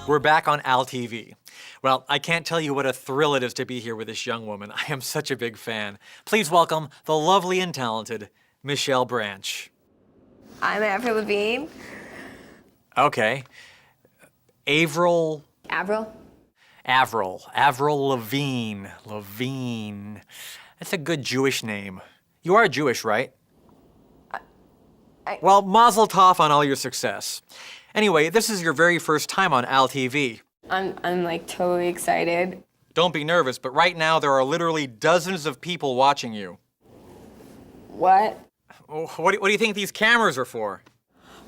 We're back on Al TV. Well, I can't tell you what a thrill it is to be here with this young woman. I am such a big fan. Please welcome the lovely and talented Michelle Branch. I'm Avril Lavigne. Okay. Avril? Avril? Avril Lavigne. Lavigne. That's a good Jewish name. You are Jewish, right? Well, mazel tov on all your success. Anyway, this is your very first time on Al TV. I'm like totally excited. Don't be nervous, but right now there are literally dozens of people watching you. What? What do you think these cameras are for?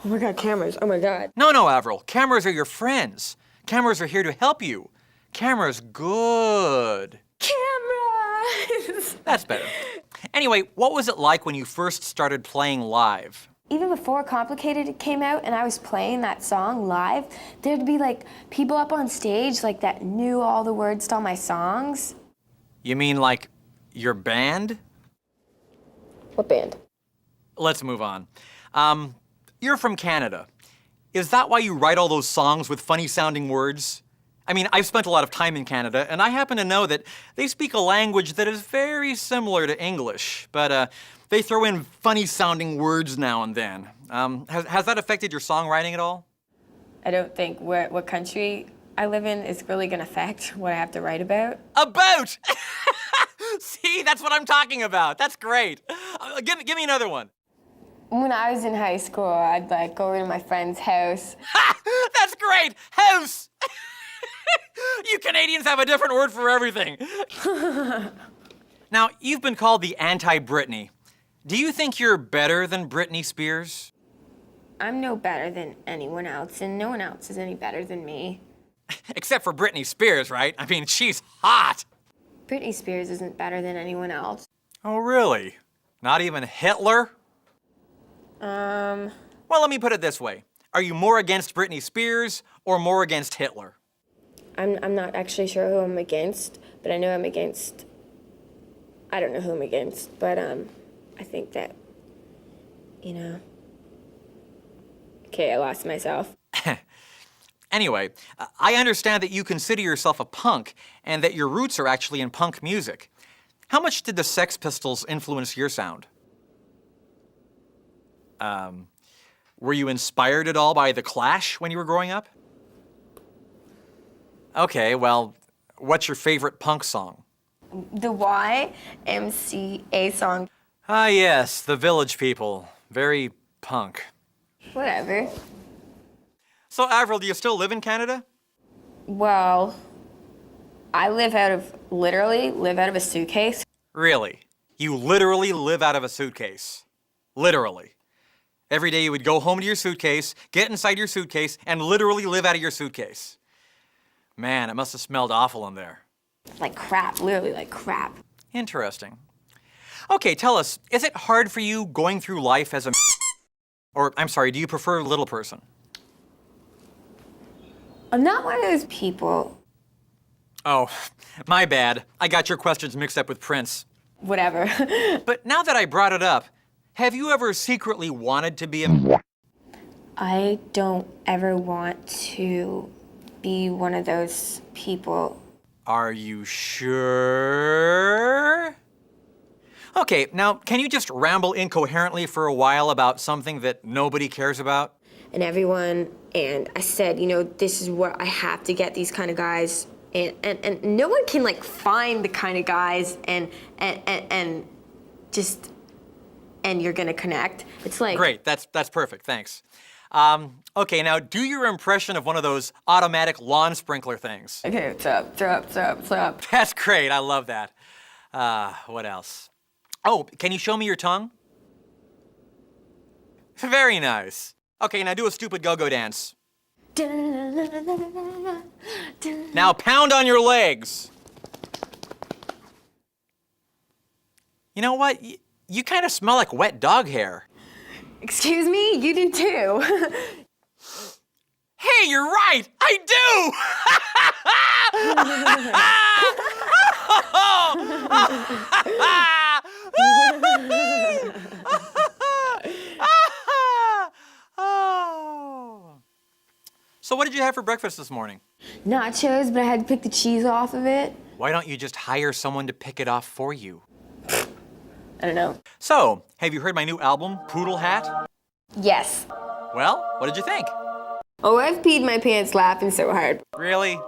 Oh my God, cameras, oh my God. No, Avril, cameras are your friends. Cameras are here to help you. Cameras good. Cameras! That's better. Anyway, what was it like when you first started playing live? Even before Complicated came out and I was playing that song live, there'd be like people up on stage like that knew all the words to all my songs. You mean like your band? What band? Let's move on. You're from Canada. Is that why you write all those songs with funny sounding words? I mean, I've spent a lot of time in Canada, and I happen to know that they speak a language that is very similar to English, but they throw in funny-sounding words now and then. Has that affected your songwriting at all? I don't think what country I live in is really gonna affect what I have to write about. About! See, that's what I'm talking about. That's great. Give me another one. When I was in high school, I'd like go over to my friend's house. Ha! That's great! House! You Canadians have a different word for everything. Now, you've been called the anti-Britney. Do you think you're better than Britney Spears? I'm no better than anyone else, and no one else is any better than me. Except for Britney Spears, right? I mean, she's hot. Britney Spears isn't better than anyone else. Oh, really? Not even Hitler? Well, let me put it this way. Are you more against Britney Spears or more against Hitler? I'm not actually sure who I'm against, but I know I'm against... I don't know who I'm against, but I think that, you know... Okay, I lost myself. Anyway, I understand that you consider yourself a punk and that your roots are actually in punk music. How much did the Sex Pistols influence your sound? Were you inspired at all by The Clash when you were growing up? Okay, well, what's your favorite punk song? The YMCA song. Ah, yes, The Village People. Very punk. Whatever. So, Avril, do you still live in Canada? Well, I literally live out of a suitcase. Really? You literally live out of a suitcase? Literally. Every day you would go home to your suitcase, get inside your suitcase, and literally live out of your suitcase. Man, it must have smelled awful in there. Like crap, literally like crap. Interesting. Okay, tell us, is it hard for you going through life as a or, I'm sorry, do you prefer little person? I'm not one of those people. Oh, my bad. I got your questions mixed up with Prince. Whatever. But now that I brought it up, have you ever secretly wanted to be a... I don't ever want to be one of those people. Are you sure? Okay, now, can you just ramble incoherently for a while about something that nobody cares about? And I said, you know, this is what I have to get these kind of guys. And no one can like find the kind of guys and you're gonna connect. It's like... Great, that's perfect, thanks. Okay, now do your impression of one of those automatic lawn sprinkler things. Okay, what's up? That's great, I love that. What else? Oh, can you show me your tongue? Very nice. Okay, now do a stupid go-go dance. Now pound on your legs. You know what? You kind of smell like wet dog hair. Excuse me? You do too. Hey, you're right! I do! So what did you have for breakfast this morning? Nachos, but I had to pick the cheese off of it. Why don't you just hire someone to pick it off for you? I don't know. So, have you heard my new album, Poodle Hat? Yes. Well, what did you think? Oh, I've peed my pants laughing so hard. Really?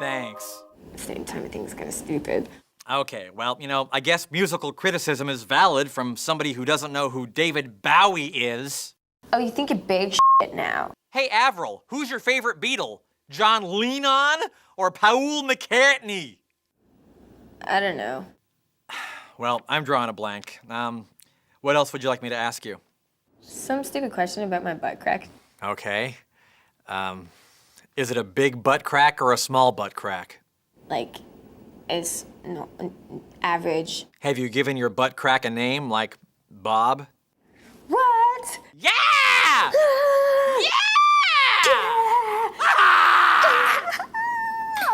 Thanks. At the same time, I think it's kind of stupid. Okay, well, I guess musical criticism is valid from somebody who doesn't know who David Bowie is. Oh, you think you're big shit now. Hey, Avril, who's your favorite Beatle? John Lennon or Paul McCartney? I don't know. Well, I'm drawing a blank. What else would you like me to ask you? Some stupid question about my butt crack. Okay. Is it a big butt crack or a small butt crack? Like, it's average. Have you given your butt crack a name, like Bob? What? Yeah! Yeah!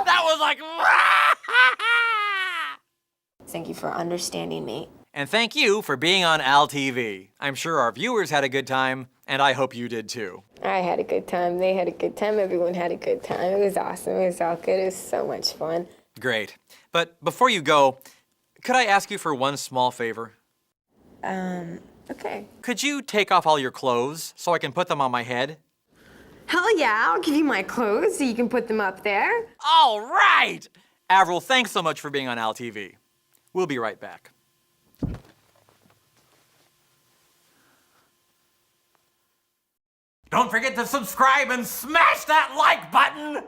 That was like... Thank you for understanding me. And thank you for being on Al TV. I'm sure our viewers had a good time, and I hope you did too. I had a good time. They had a good time. Everyone had a good time. It was awesome. It was all good. It was so much fun. Great. But before you go, could I ask you for one small favor? Okay. Could you take off all your clothes so I can put them on my head? Hell yeah, I'll give you my clothes so you can put them up there. All right! Avril, thanks so much for being on Al TV. We'll be right back. Don't forget to subscribe and smash that like button!